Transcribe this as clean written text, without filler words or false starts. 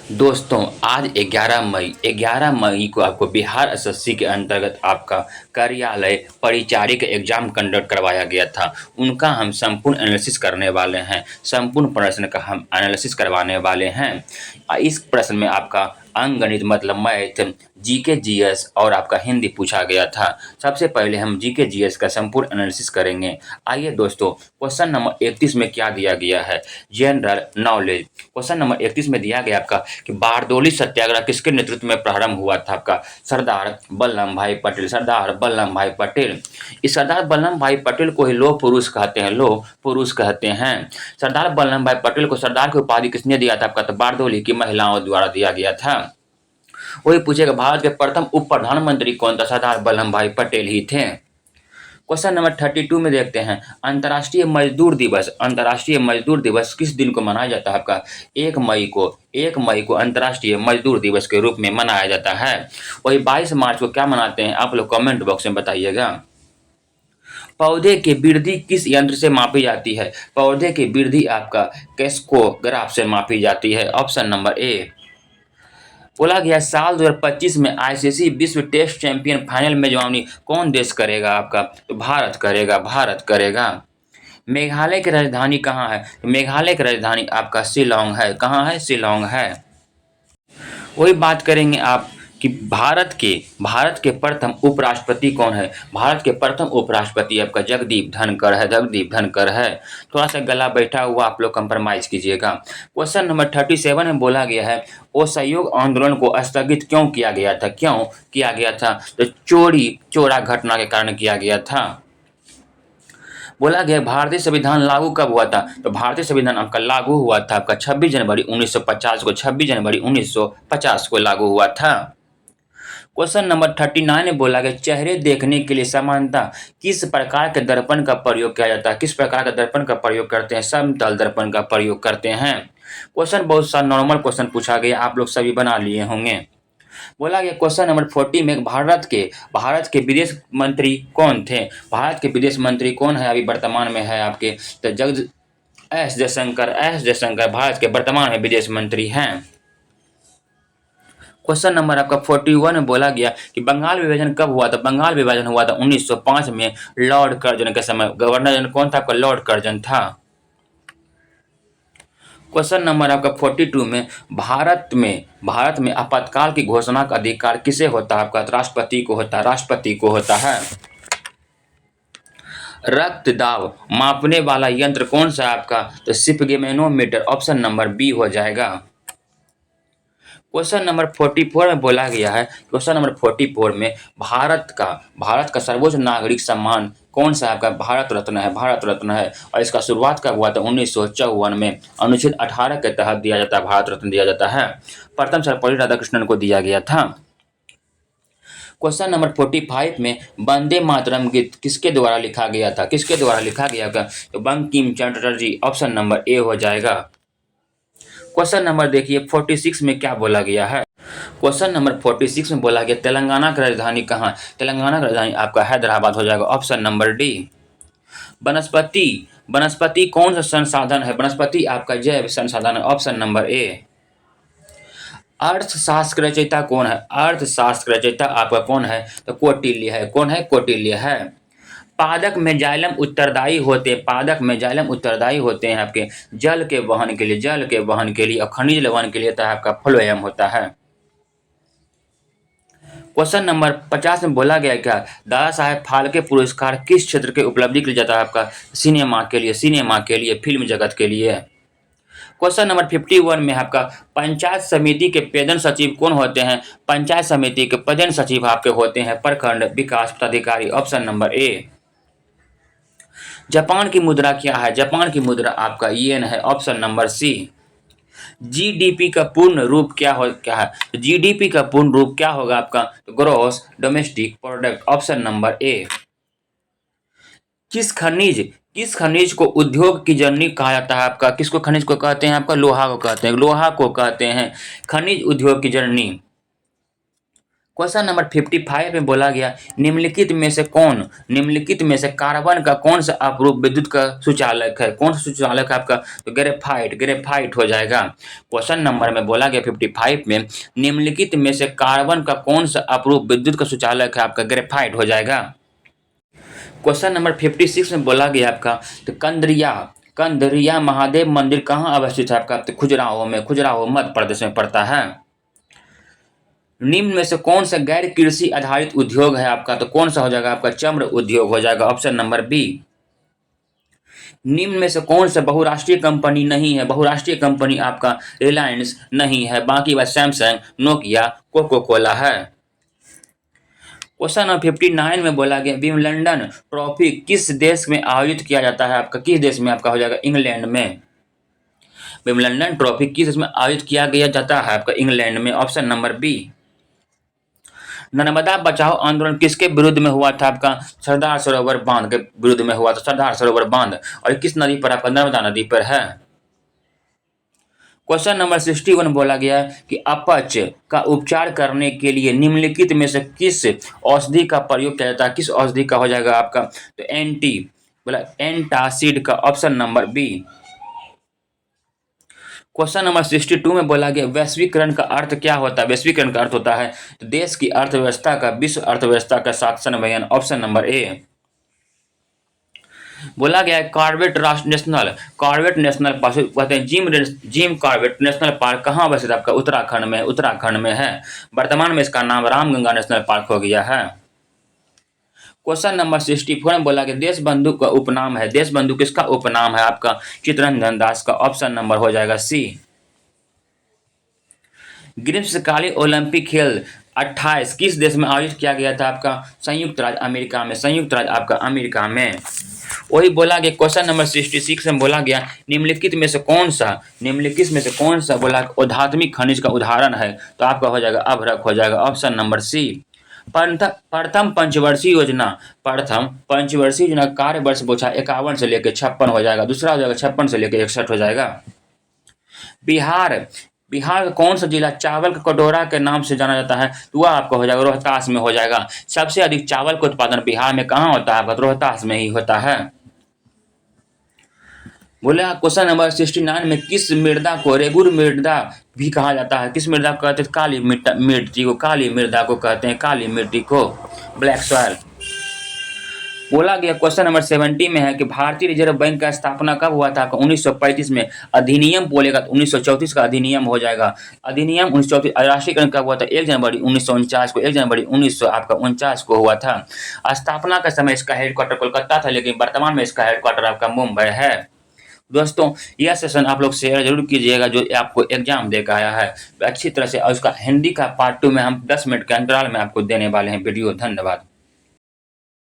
दोस्तों आज 11 मई को आपको बिहार एसएससी के अंतर्गत आपका कार्यालय परिचारिक एग्जाम कंडक्ट करवाया गया था। उनका हम संपूर्ण एनालिसिस करने वाले हैं, संपूर्ण प्रश्न का हम एनालिसिस करवाने वाले हैं। इस प्रश्न में आपका अंकगणित मतलब मैथ, जीके जीएस और आपका हिंदी पूछा गया था। सबसे पहले हम जीके जीएस का संपूर्ण एनालिसिस करेंगे। आइए दोस्तों, क्वेश्चन नंबर 31 में क्या दिया गया है, जनरल नॉलेज। क्वेश्चन नंबर 31 में दिया गया आपका कि बारदोली सत्याग्रह किसके नेतृत्व में प्रारंभ हुआ था, आपका सरदार वल्लभ भाई पटेल। सरदार वल्लभ भाई पटेल, इस सरदार वल्लभ भाई पटेल को ही लोह पुरुष कहते हैं, लोह पुरुष कहते हैं। सरदार वल्लभ भाई पटेल को सरदार की उपाधि किसने दिया था, आपका तो बारदोली की महिलाओं द्वारा दिया गया था। वही पूछेगा भारत के प्रथम उप प्रधानमंत्री कौन था, सरदार वल्लभ भाई पटेल ही थे। क्वेश्चन नंबर 32 में देखते हैं, अंतर्राष्ट्रीय मजदूर दिवस। अंतर्राष्ट्रीय मजदूर दिवस किस दिन को मनाया जाता है, आपका 1 मई को अंतर्राष्ट्रीय मजदूर दिवस के रूप में मनाया जाता है। वही 22 मार्च को क्या मनाते हैं, आप लोग कमेंट बॉक्स में बताइएगा। पौधे की वृद्धि किस यंत्र से मापी जाती है, पौधे की वृद्धि आपका कैस्कोग्राफ से मापी जाती है। Option number A. बोला गया साल 2025 में आईसीसी विश्व टेस्ट चैंपियन फाइनल मेजबानी कौन देश करेगा, आपका तो भारत करेगा, भारत करेगा। मेघालय की राजधानी कहाँ है, तो मेघालय की राजधानी आपका शिलोंग है। कहाँ है, शिलोंग है। वही बात करेंगे आप कि भारत के प्रथम उपराष्ट्रपति कौन है। भारत के प्रथम उपराष्ट्रपति आपका जगदीप धनखड़ है, जगदीप धनखड़ है। थोड़ा सा गला बैठा हुआ आप लोग कंप्रोमाइज कीजिएगा। क्वेश्चन नंबर 37 में बोला गया है असहयोग आंदोलन को स्थगित क्यों किया गया था, क्यों किया गया था, तो चोरा घटना के कारण किया गया था। बोला गया भारतीय संविधान लागू कब हुआ था, तो भारतीय संविधान आपका लागू हुआ था आपका 26 जनवरी 1950 को, 26 जनवरी 1950 को लागू हुआ था। क्वेश्चन नंबर 39 में बोला गया चेहरे देखने के लिए समानता किस प्रकार के दर्पण का प्रयोग किया जाता है, किस प्रकार का दर्पण का प्रयोग करते हैं, समतल दर्पण का प्रयोग करते हैं। क्वेश्चन बहुत सा नॉर्मल क्वेश्चन पूछा गया, आप लोग सभी बना लिए होंगे। बोला गया क्वेश्चन नंबर 40 में भारत के विदेश मंत्री कौन थे, भारत के विदेश मंत्री कौन है, अभी वर्तमान में है आपके तो एस जयशंकर भारत के वर्तमान में विदेश मंत्री हैं। क्वेश्चन नंबर आपका 41 में बोला गया कि बंगाल विभाजन कब हुआ था, बंगाल विभाजन हुआ था 1905 में लॉर्ड कर्जन के समय। गवर्नर जनरल कौन था, आपका लॉर्ड कर्जन था। क्वेश्चन नंबर आपका 42 में भारत में आपातकाल की घोषणा का अधिकार किसे होता है, आपका राष्ट्रपति को होता है, राष्ट्रपति को होता है। रक्त दाब मापने वाला यंत्र कौन सा है आपका, तो स्फिग्मेनोमीटर। ऑप्शन नंबर बी हो जाएगा। क्वेश्चन नंबर 44 में बोला गया है, क्वेश्चन नंबर 44 में भारत का सर्वोच्च नागरिक सम्मान कौन सा आपका, भारत रत्न है, भारत रत्न है। और इसका शुरुआत कब हुआ था, 1954 में अनुच्छेद 18 के तहत दिया जाता है, भारत रत्न दिया जाता है। प्रथम सर्वपल्ली राधाकृष्णन को दिया गया था। क्वेश्चन नंबर 45 में वंदे मातरम गीत किसके द्वारा लिखा गया था, किसके द्वारा लिखा गया था, तो Bankim Chandra Chatterjee. Option number A हो जाएगा। क्वेश्चन नंबर देखिए 46 में क्या बोला गया है। क्वेश्चन नंबर 46 में बोला गया तेलंगाना की राजधानी कहाँ, तेलंगाना की राजधानी आपका हैदराबाद हो जाएगा। Option number D. वनस्पति कौन सा संसाधन है, वनस्पति आपका जैव संसाधन है। Option number A. अर्थशास्त्र रचयिता कौन है, अर्थशास्त्र रचयिता आपका कौन है, तो कौटिल्य है। कौन है, कौटिल्य है। पादप में जाइलम उत्तरदायी होते हैं आपके जल के वहन के लिए और खनिज लवण के लिए तो आपका फ्लोएम होता है। क्वेश्चन नंबर 50 में बोला गया क्या दादा साहेब फाल्के पुरस्कार किस क्षेत्र के उपलब्धि के लिए जाता है, आपका सिनेमा के लिए, फिल्म जगत के लिए। क्वेश्चन नंबर 51 में आपका पंचायत समिति के प्रधान सचिव कौन होते हैं, पंचायत समिति के प्रधान सचिव आपके होते हैं प्रखंड विकास पदाधिकारी। Option number A. जापान की मुद्रा क्या है, जापान की मुद्रा आपका येन है। Option number C. जीडीपी का पूर्ण रूप क्या है, जीडीपी का पूर्ण रूप क्या होगा आपका, gross domestic product. Option number A. किस खनिज को उद्योग की जननी कहा जाता है, आपका किसको खनिज को कहते हैं, आपका लोहा को कहते हैं, लोहा को कहते हैं खनिज उद्योग की जननी। क्वेश्चन नंबर 55 में बोला गया निम्नलिखित में से कार्बन का कौन सा अपरूप विद्युत का सुचालक है? कौन सा सुचालक है आपका? तो ग्रेफाइट हो जाएगा। क्वेश्चन नंबर में बोला गया 55 में निम्नलिखित में से कार्बन का कौन सा अपरूप विद्युत का सुचालक है? आपका ग्रेफाइट हो जाएगा। क्वेश्चन नंबर 56 में बोला गया आपका तो कंदरिया महादेव मंदिर कहाँ अवस्थित है? आपका तो खजुराहो मध्य प्रदेश में पड़ता है। निम्न में से कौन सा गैर कृषि आधारित उद्योग है आपका? तो कौन सा हो जाएगा? आपका चम्र उद्योग हो जाएगा, ऑप्शन नंबर बी। निम्न में से कौन सा बहुराष्ट्रीय कंपनी नहीं है? बहुराष्ट्रीय कंपनी आपका रिलायंस नहीं है, बाकी वह सैमसंग, नोकिया, कोको कोला है। क्वेश्चन नंबर 59 में बोला गया विम्बलडन ट्रॉफी किस देश में आयोजित किया जाता है? आपका किस देश में? आपका हो जाएगा इंग्लैंड में। विम्बलडन ट्रॉफी किस देश में आयोजित किया गया जाता है? आपका इंग्लैंड में, ऑप्शन नंबर बी। नर्मदा बचाओ आंदोलन किसके विरुद्ध में हुआ था? आपका सरदार सरोवर बांध के विरुद्ध में हुआ था, सरदार सरोवर बांध। और किस नदी पर? आपका नर्मदा नदी पर है। क्वेश्चन नंबर 61 बोला गया कि अपच का उपचार करने के लिए निम्नलिखित में से किस औषधि का प्रयोग किया जाता है? किस औषधि का हो जाएगा आपका? तो एंटासिड का, option number B. Question number 62 में बोला गया वैश्वीकरण का अर्थ क्या होता है? वैश्वीकरण का अर्थ होता है तो देश की अर्थव्यवस्था का विश्व अर्थव्यवस्था का साथ समन्वयन, ऑप्शन नंबर ए। बोला गया है कॉर्बेट नेशनल पार्क कहते हैं जिम कॉर्बेट नेशनल पार्क कहाँ अवस्थित? आपका उत्तराखंड में है। वर्तमान में इसका नाम रामगंगा नेशनल पार्क हो गया है। क्वेश्चन नंबर 64 में बोला गया देश बंधु का उपनाम है। देश बंधु किसका उपनाम है? आपका चित्तरंजन दास का, ऑप्शन नंबर हो जाएगा सी। ग्रीष्मकालीन ओलंपिक खेल 28 किस देश में आयोजित किया गया था? आपका संयुक्त राज्य अमेरिका में। वही बोला गया क्वेश्चन नंबर 66 में बोला गया निम्नलिखित में से कौन सा बोला औधात्मिक खनिज का उदाहरण है? तो आपका हो जाएगा अभ्रक हो जाएगा, ऑप्शन नंबर सी। प्रथम पंचवर्षीय योजना कार्य वर्ष पूछा 51 से लेकर 56 हो जाएगा। दूसरा हो जाएगा 56 से लेकर 61 हो जाएगा। बिहार का कौन सा जिला चावल का कटोरा के नाम से जाना जाता है? तो वह आपका हो जाएगा रोहतास में हो जाएगा। सबसे अधिक चावल का उत्पादन बिहार में कहाँ होता है? आपका रोहतास में ही होता है। बोले क्वेश्चन नंबर 69 में किस मृदा को रेगुर मृदा भी कहा जाता है? किस मृदा को कहते हैं? काली मृदा को कहते हैं, काली मिट्टी को, ब्लैक सॉइल। बोला गया क्वेश्चन नंबर 70 में है कि भारतीय रिजर्व बैंक का स्थापना कब हुआ था? 1935 में। अधिनियम बोलेगा तो 1934 का अधिनियम हो जाएगा। अधिनियम 1934। राष्ट्रीयकरण कब हुआ था? 1 जनवरी 1949 को, 1 जनवरी 1949 को हुआ था। स्थापना का समय इसका हेडक्वार्टर कोलकाता था, लेकिन वर्तमान में इसका हेडक्वार्टर आपका मुंबई है। दोस्तों यह सेशन आप लोग शेयर जरूर कीजिएगा जो आपको एग्जाम देकर आया है अच्छी तरह से। और उसका हिंदी का पार्ट 2 में हम 10 मिनट के अंतराल में आपको देने वाले हैं वीडियो। धन्यवाद।